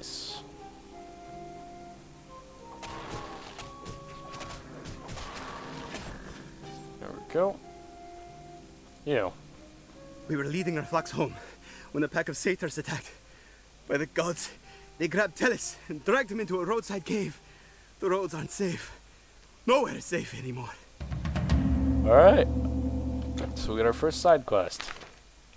Nice. There we go. You. We were leading our flocks home when a pack of satyrs attacked. By the gods, they grabbed Tellus and dragged him into a roadside cave. The roads aren't safe. Nowhere is safe anymore. Alright. So we got our first side quest.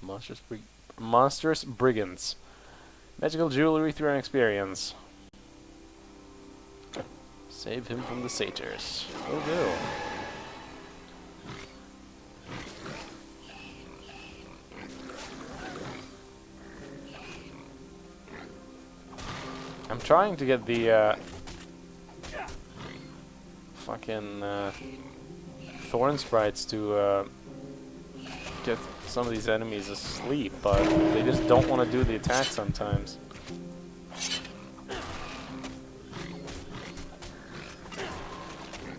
Monstrous Brigands. Magical jewelry through an experience. Save him from the satyrs. Will do. I'm trying to get the fucking thorn sprites to get some of these enemies asleep, but they just don't want to do the attack sometimes.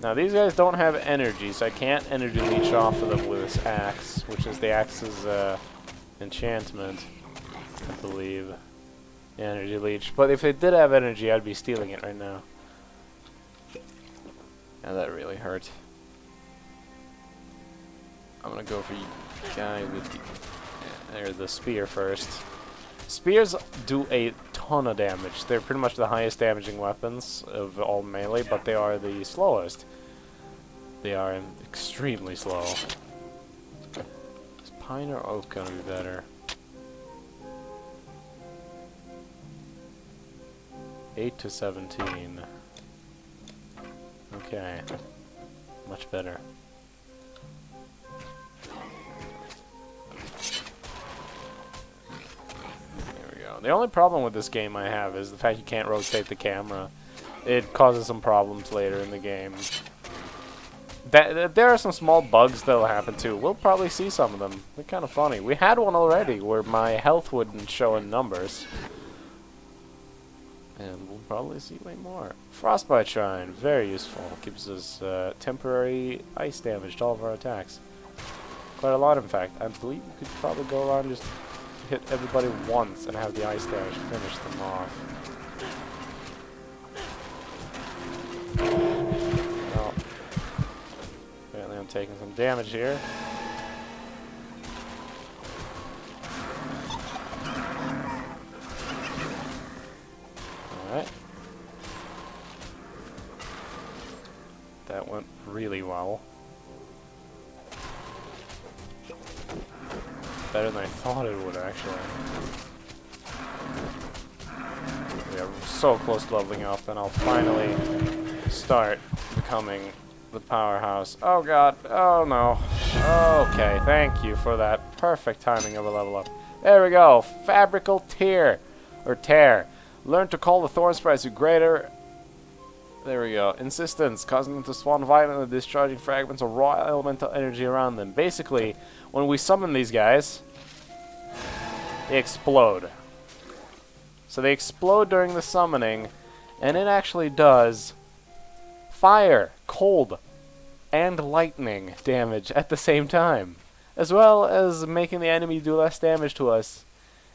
Now these guys don't have energy, so I can't energy leech off of them with this axe, which is the axe's enchantment, I believe. Energy leech. But if they did have energy, I'd be stealing it right now. Yeah, that really hurt. I'm gonna go for you guy with the spear first. Spears do a ton of damage. They're pretty much the highest damaging weapons of all melee, but they are the slowest. They are extremely slow. Is pine or oak gonna be better? 8 to 17. Okay. Much better. There we go. The only problem with this game I have is the fact you can't rotate the camera. It causes some problems later in the game. There are some small bugs that'll happen too. We'll probably see some of them. They're kind of funny. We had one already where my health wouldn't show in numbers. And we'll probably see way more. Frostbite Shrine, very useful. Gives us temporary ice damage to all of our attacks. Quite a lot, in fact. I believe you could probably go around and just hit everybody once and have the ice damage finish them off. Well, apparently I'm taking some damage here. Alright. That went really well. Better than I thought it would, actually. Yeah, we're so close to leveling up, and I'll finally start becoming the powerhouse. Oh god, oh no. Okay, thank you for that perfect timing of a level up. There we go, Fabrical Tear, or Tear. Learn to call the thorn sprites with greater, there we go, insistence, causing them to spawn violently, discharging fragments of raw elemental energy around them. Basically, when we summon these guys, they explode. So they explode during the summoning, and it actually does fire, cold, and lightning damage at the same time, as well as making the enemy do less damage to us,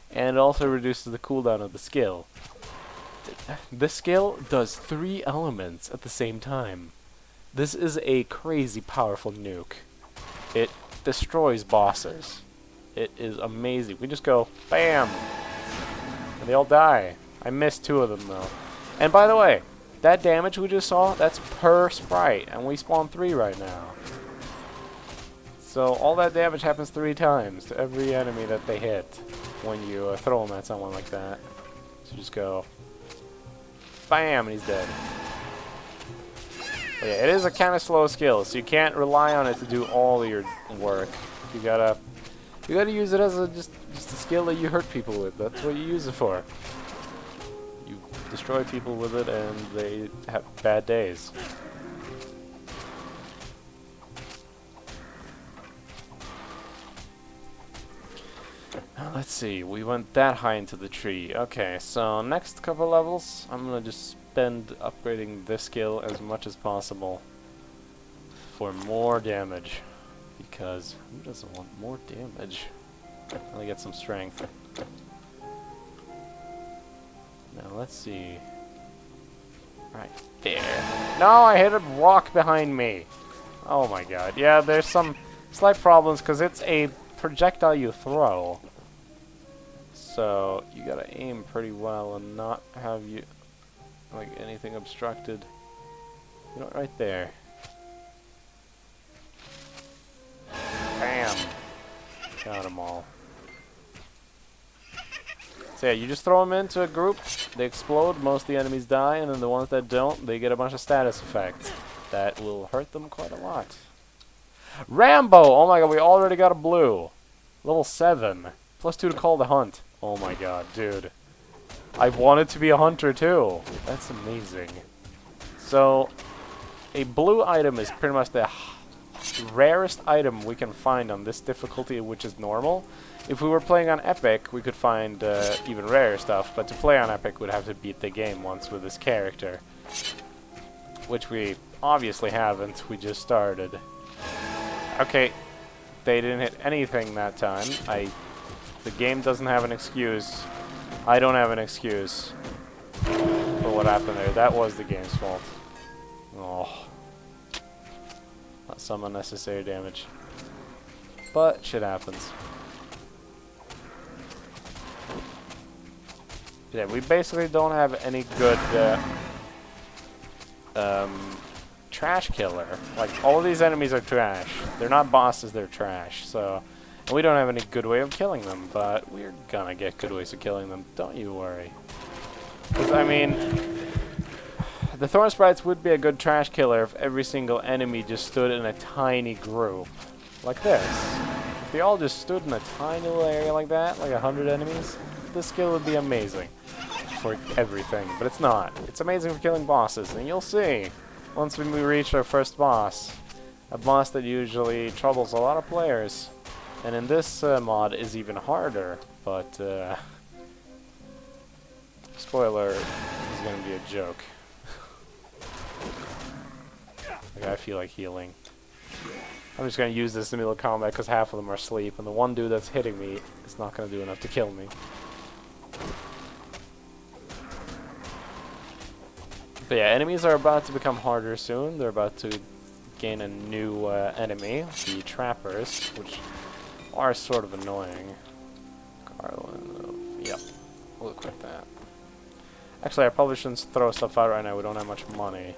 and also reduces the cooldown of the skill. The skill does 3 elements at the same time. This is a crazy powerful nuke. It destroys bosses. It is amazing. We just go, BAM! And they all die. I missed 2 of them though. And by the way, that damage we just saw, that's per sprite. And we spawn 3 right now. So all that damage happens 3 times to every enemy that they hit when you throw them at someone like that. So just go, BAM! And he's dead. But yeah, it is a kind of slow skill, so you can't rely on it to do all your work. You gotta use it as just a skill that you hurt people with. That's what you use it for. You destroy people with it, and they have bad days. Let's see, we went that high into the tree. Okay, so next couple levels, I'm gonna just spend upgrading this skill as much as possible for more damage. Because who doesn't want more damage? Let me get some strength. Now let's see. Right there. No, I hit a rock behind me. Oh my god. Yeah, there's some slight problems because it's a projectile you throw. So you gotta aim pretty well and not have you like anything obstructed. You know, right there. Bam! Got them all. So yeah, you just throw them into a group, they explode, most of the enemies die, and then the ones that don't, they get a bunch of status effects. That will hurt them quite a lot. Rambo! Oh my god, we already got a blue. Level 7. +2 to call the hunt. Oh my god, dude. I wanted to be a hunter too. That's amazing. So, a blue item is pretty much the rarest item we can find on this difficulty, which is normal. If we were playing on Epic, we could find even rarer stuff, but to play on Epic, we'd have to beat the game once with this character. Which we obviously haven't, we just started. Okay, they didn't hit anything that time. The game doesn't have an excuse. I don't have an excuse for what happened there. That was the game's fault. Oh. Not some unnecessary damage. But shit happens. Yeah, we basically don't have any good trash killer. Like, all of these enemies are trash. They're not bosses, they're trash. So, and we don't have any good way of killing them, but we're gonna get good ways of killing them. Don't you worry. 'Cause, I mean, the Thorn Sprites would be a good trash killer if every single enemy just stood in a tiny group. Like this. If they all just stood in a tiny little area like that, like 100 enemies, this skill would be amazing for everything. But it's not. It's amazing for killing bosses, and you'll see once we reach our first boss. A boss that usually troubles a lot of players. And in this mod is even harder, but spoiler, is going to be a joke. Like, I feel like healing. I'm just going to use this in the middle of combat because half of them are asleep, and the one dude that's hitting me is not going to do enough to kill me. But yeah, enemies are about to become harder soon. They're about to gain a new enemy, the trappers, which are sort of annoying. Yep, we'll equip that. Actually, I probably shouldn't throw stuff out right now. We don't have much money.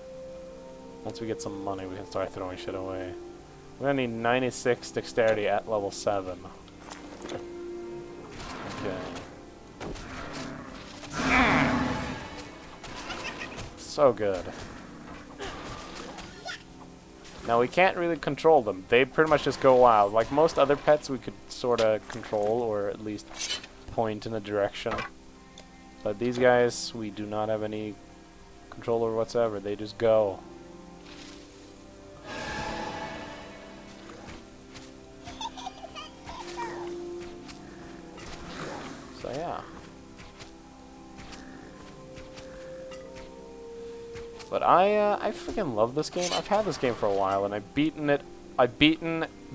Once we get some money, we can start throwing shit away. We're gonna need 96 dexterity at level 7. Okay. So good. Now we can't really control them. They pretty much just go wild. Like most other pets we could sorta control or at least point in a direction. But these guys, we do not have any control over whatsoever. They just go. So yeah. But I freaking love this game. I've had this game for a while, and I've beaten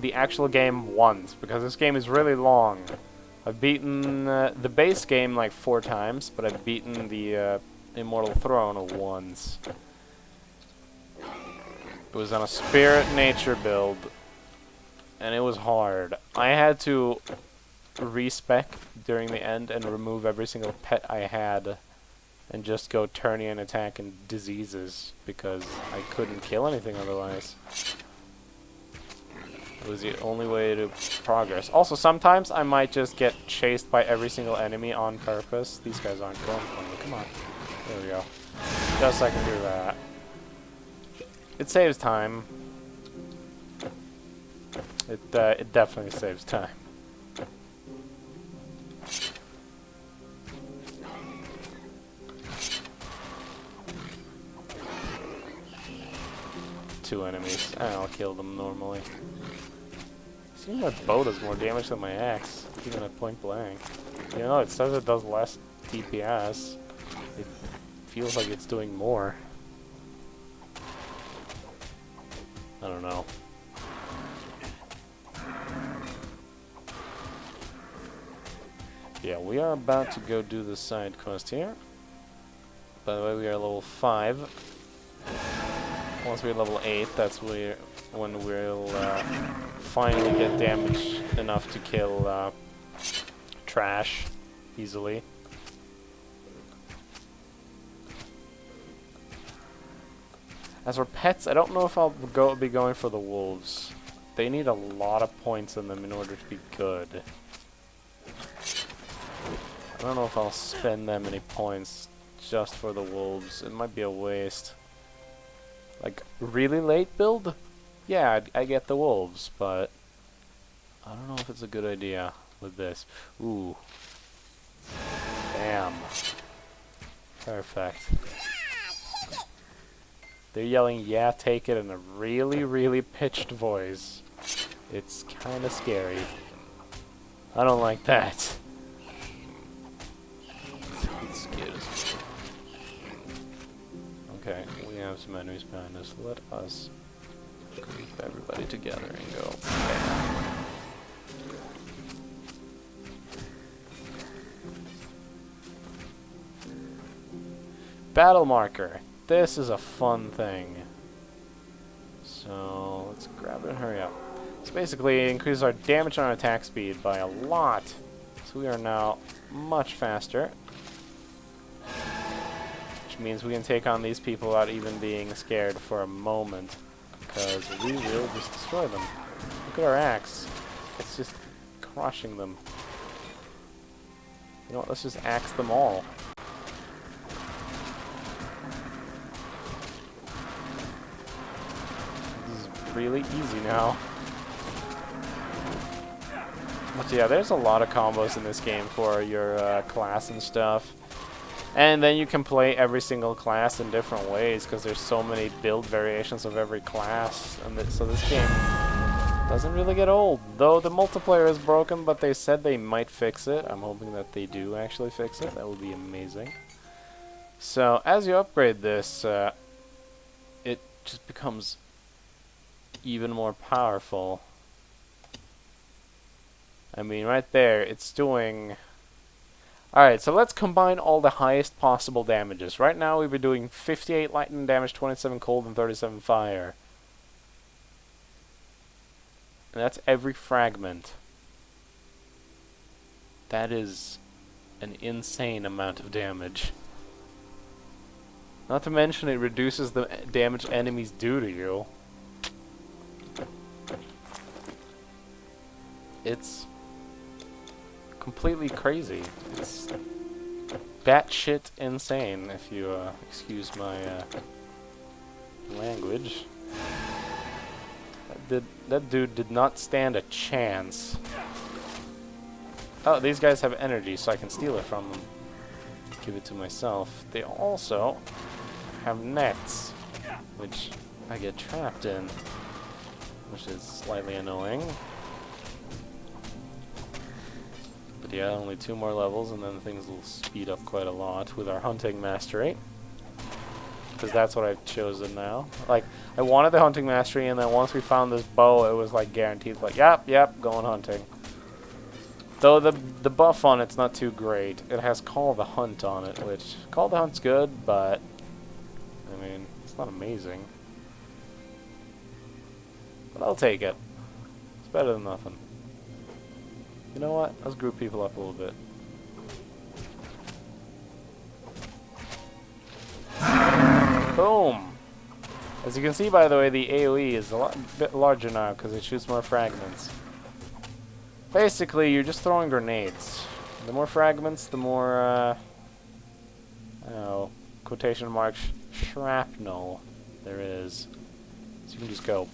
the actual game once, because this game is really long. I've beaten the base game like 4 times, but I've beaten the Immortal Throne once. It was on a Spirit Nature build, and it was hard. I had to respec during the end and remove every single pet I had and just go turning and attack and diseases because I couldn't kill anything otherwise. It was the only way to progress. Also, sometimes I might just get chased by every single enemy on purpose. These guys aren't going for me. Come on. There we go. Just so I can do that. It saves time. It definitely saves time. Two enemies. I'll kill them normally. Seems my bow does more damage than my axe, even at point blank. You know, it says it does less DPS. It feels like it's doing more. I don't know. Yeah, we are about to go do the side quest here. By the way, we are level 5. Once we're level 8, that's when we'll finally get damage enough to kill trash easily. As for pets, I don't know if I'll be going for the wolves. They need a lot of points in them in order to be good. I don't know if I'll spend that many points just for the wolves. It might be a waste. Like, really late build? Yeah, I get the wolves, but I don't know if it's a good idea with this. Ooh. Bam. Perfect. They're yelling, yeah, take it, in a really, really pitched voice. It's kind of scary. I don't like that. It's scared as well. Okay, we have some enemies behind us. Let us group everybody together and go. Bam. Battle marker. This is a fun thing. So let's grab it and hurry up. So basically it increases our damage and our attack speed by a lot. So we are now much faster. Which means we can take on these people without even being scared for a moment. Because we will just destroy them. Look at our axe. It's just crushing them. You know what, let's just axe them all. Really easy now. But yeah, there's a lot of combos in this game for your class and stuff. And then you can play every single class in different ways because there's so many build variations of every class. And so this game doesn't really get old. Though the multiplayer is broken, but they said they might fix it. I'm hoping that they do actually fix it. That would be amazing. So as you upgrade this, it just becomes even more powerful. I mean, right there, it's doing... Alright, so let's combine all the highest possible damages. Right now, we've been doing 58 lightning damage, 27 cold, and 37 fire. And that's every fragment. That is an insane amount of damage. Not to mention, it reduces the damage enemies do to you. It's completely crazy. It's batshit insane, if you excuse my language. That dude did not stand a chance. Oh, these guys have energy, so I can steal it from them. Give it to myself. They also have nets, which I get trapped in, which is slightly annoying. But yeah, only 2 more levels, and then things will speed up quite a lot with our hunting mastery. Because that's what I've chosen now. Like, I wanted the hunting mastery, and then once we found this bow, it was like guaranteed, like, yep, going hunting. Though the buff on it's not too great. It has Call the Hunt on it, which, Call the Hunt's good, but, I mean, it's not amazing. But I'll take it. It's better than nothing. You know what? Let's group people up a little bit. Boom! As you can see, by the way, the AoE is a bit larger now because it shoots more fragments. Basically, you're just throwing grenades. The more fragments, the more, I don't know, quotation marks, shrapnel there is. So you can just go,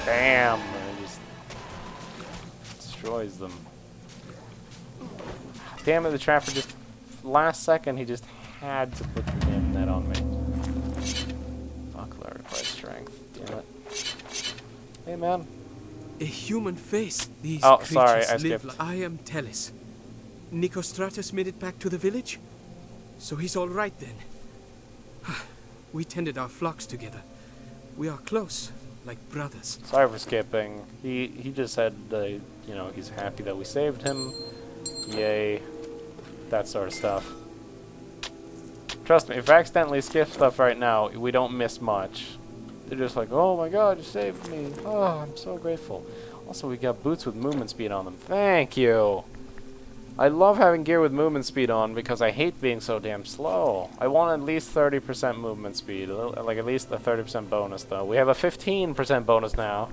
BAM! And it just destroys them. Damn it, the trapper just, last second, he just had to put the damn net on me. Fuck, that requires strength. Damn it. Hey, man. A human face. These creatures sorry, I live. skipped. I am Telis. Nicostratus made it back to the village? So he's all right then. We tended our flocks together. We are close, like brothers. Sorry for skipping. He just said, you know, he's happy that we saved him. Yay. That sort of stuff. Trust me, if I accidentally skip stuff right now, we don't miss much. They're just like, oh my god, you saved me. Oh, I'm so grateful. Also, we got boots with movement speed on them. Thank you! I love having gear with movement speed on because I hate being so damn slow. I want at least 30% movement speed. Like, at least a 30% bonus, though. We have a 15% bonus now.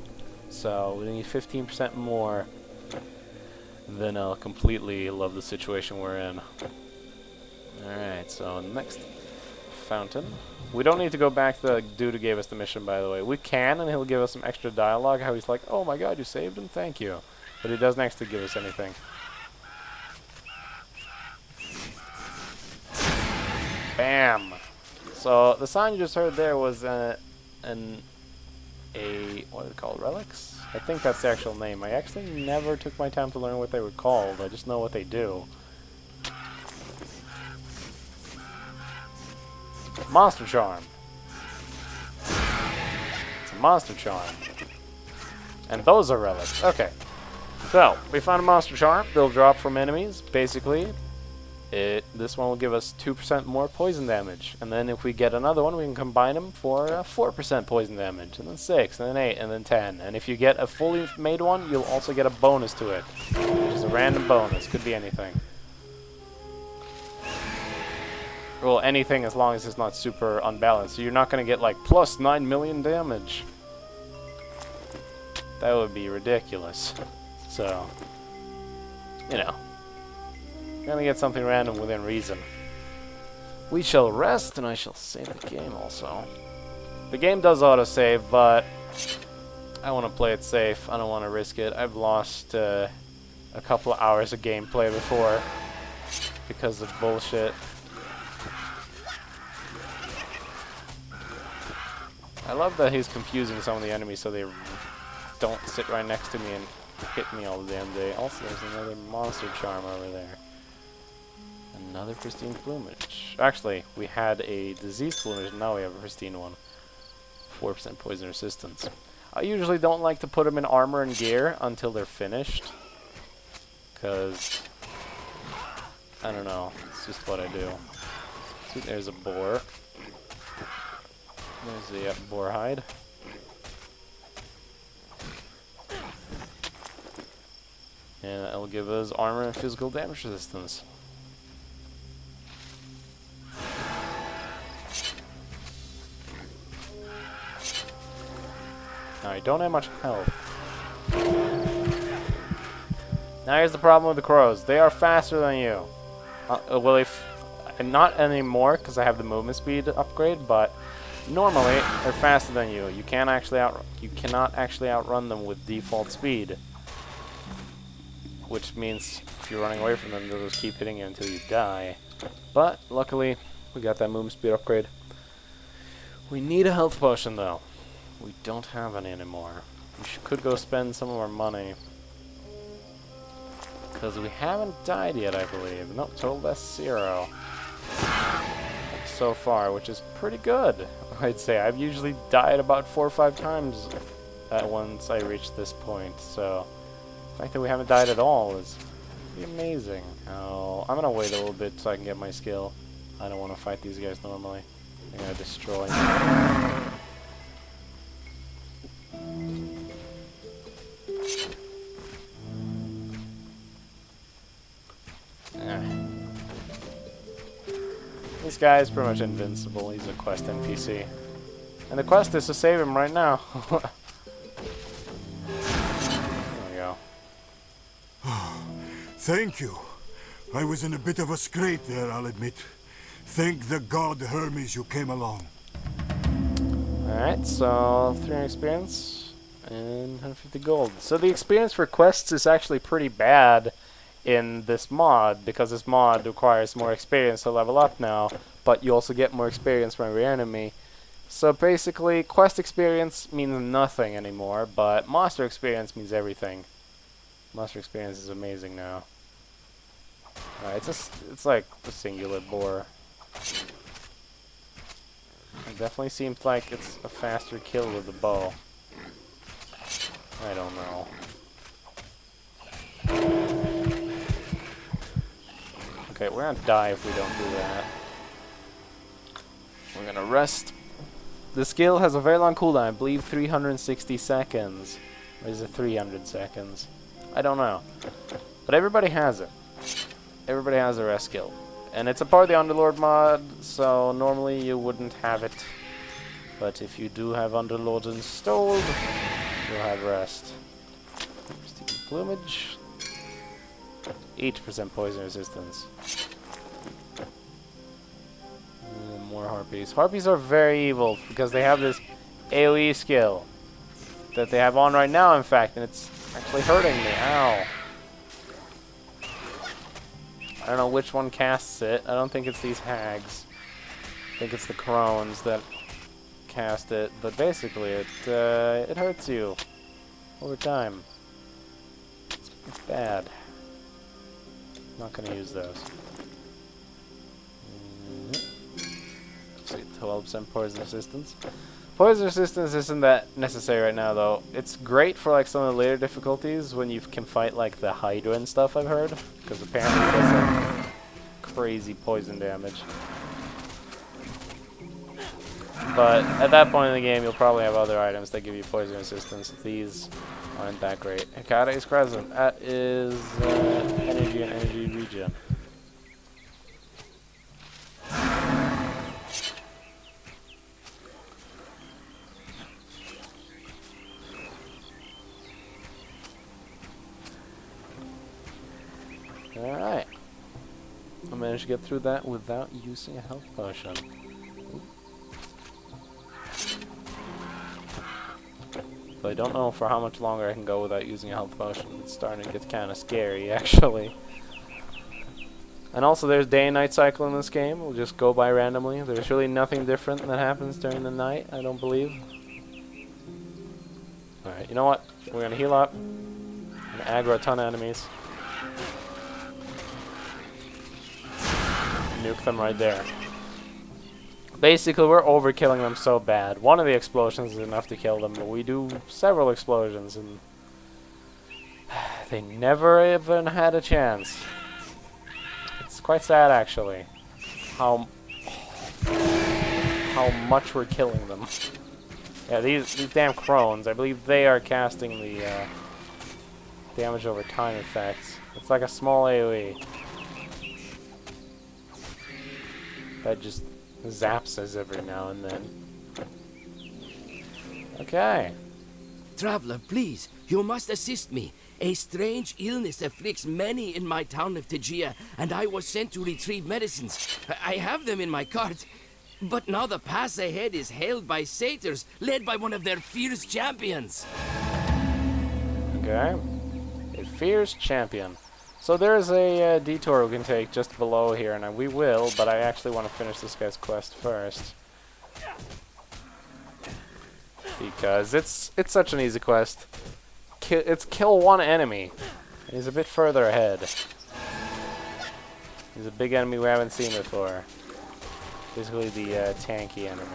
So, we need 15% more. Then I'll completely love the situation we're in. Alright, so next fountain. We don't need to go back to the dude who gave us the mission, by the way. We can, and he'll give us some extra dialogue, how he's like, oh my god, you saved him? Thank you. But he doesn't actually give us anything. Bam! So, the sound you just heard there was what are they called, relics? I think that's the actual name. I actually never took my time to learn what they were called. I just know what they do. Monster Charm. It's a Monster Charm. And those are relics. Okay. So, we found a Monster Charm. They'll drop from enemies, basically. This one will give us 2% more poison damage. And then if we get another one, we can combine them for 4% poison damage. And then 6, and then 8, and then 10. And if you get a fully made one, you'll also get a bonus to it. Which is a random bonus. Could be anything. Well, anything as long as it's not super unbalanced. So you're not going to get like plus 9 million damage. That would be ridiculous. So, you know. Gonna get something random within reason. We shall rest, and I shall save the game also. The game does autosave, but I want to play it safe. I don't want to risk it. I've lost a couple of hours of gameplay before because of bullshit. I love that he's confusing some of the enemies so they don't sit right next to me and hit me all the damn day. Also, there's another monster charm over there. Another pristine plumage. Actually, we had a diseased plumage, and now we have a pristine one. 4% poison resistance. I usually don't like to put them in armor and gear until they're finished. Because, I don't know, it's just what I do. See, there's a boar. There's the boar hide. And that'll give us armor and physical damage resistance. Now, I don't have much health. Now here's the problem with the crows. They are faster than you. Well, if not anymore, because I have the movement speed upgrade, but normally they're faster than you. You cannot actually outrun them with default speed. Which means if you're running away from them, they'll just keep hitting you until you die. But luckily, we got that movement speed upgrade. We need a health potion, though. We don't have any anymore. We could go spend some of our money. Because we haven't died yet, I believe. Nope, total death 0. So far, which is pretty good, I'd say. I've usually died about 4 or 5 times once I reach this point. So, the fact that we haven't died at all is pretty amazing. Oh, I'm going to wait a little bit so I can get my skill. I don't want to fight these guys normally. They're going to destroy me. This guy is pretty much invincible. He's a quest NPC. And the quest is to save him right now. There we go. Thank you. I was in a bit of a scrape there, I'll admit. Thank the god Hermes you came along. Alright, so 300 experience and 150 gold. So the experience for quests is actually pretty bad in this mod, because this mod requires more experience to level up now, but you also get more experience from every enemy. So basically, quest experience means nothing anymore, but monster experience means everything. Monster experience is amazing now. Alright, it's like a singular boar. It definitely seems like it's a faster kill with the bow. I don't know. Okay, we're gonna die if we don't do that. gonna rest. The skill has a very long cooldown, I believe 360 seconds. Or is it 300 seconds? I don't know. But everybody has it. Everybody has a rest skill. And it's a part of the Underlord mod, so normally you wouldn't have it. But if you do have Underlord installed, you'll have rest. Steeping plumage. 80% poison resistance. More harpies. Harpies are very evil because they have this AoE skill that they have on right now, in fact, and it's actually hurting me. Ow. I don't know which one casts it. I don't think it's these hags. I think it's the crones that cast it, but basically it hurts you over time. It's bad. Not gonna use those. 12% poison resistance. Poison resistance isn't that necessary right now, though. It's great for like some of the later difficulties when you can fight like the Hydra and stuff, I've heard, because apparently it does like crazy poison damage. But at that point in the game, you'll probably have other items that give you poison resistance. These aren't that great. Hecate's Crescent. That is energy and energy regen. Alright. I managed to get through that without using a health potion. So I don't know for how much longer I can go without using a health potion. It's starting to get kind of scary, actually. And also there's day and night cycle in this game. We'll just go by randomly. There's really nothing different that happens during the night, I don't believe. Alright, you know what? We're going to heal up. I'm going to aggro a ton of enemies. Nuke them right there. Basically, we're overkilling them so bad. One of the explosions is enough to kill them, but we do several explosions, and they never even had a chance. It's quite sad, actually, how much we're killing them. Yeah, these damn crones, I believe they are casting the damage over time effects. It's like a small AoE that just zaps us every now and then. Okay. Traveler, please, you must assist me. A strange illness afflicts many in my town of Tegea, and I was sent to retrieve medicines. I have them in my cart. But now the pass ahead is held by satyrs, led by one of their fierce champions. Okay. A fierce champion. So there's a detour we can take just below here, and we will, but I actually want to finish this guy's quest first. Because it's such an easy quest. It's kill one enemy. And he's a bit further ahead. He's a big enemy we haven't seen before. Basically the tanky enemy.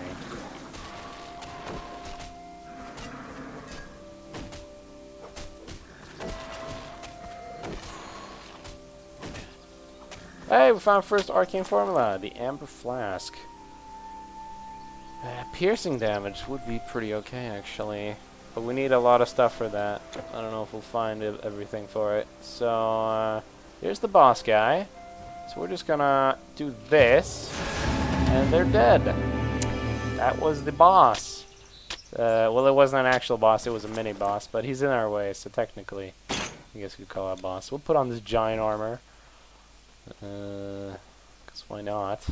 Hey, we found first arcane formula, the Amber Flask. Piercing damage would be pretty okay, actually. But we need a lot of stuff for that. I don't know if we'll find everything for it. So, here's the boss guy. So we're just gonna do this. And they're dead. That was the boss. Well, it wasn't an actual boss, it was a mini-boss. But he's in our way, so technically, I guess we could call it a boss. We'll put on this giant armor. Because why not?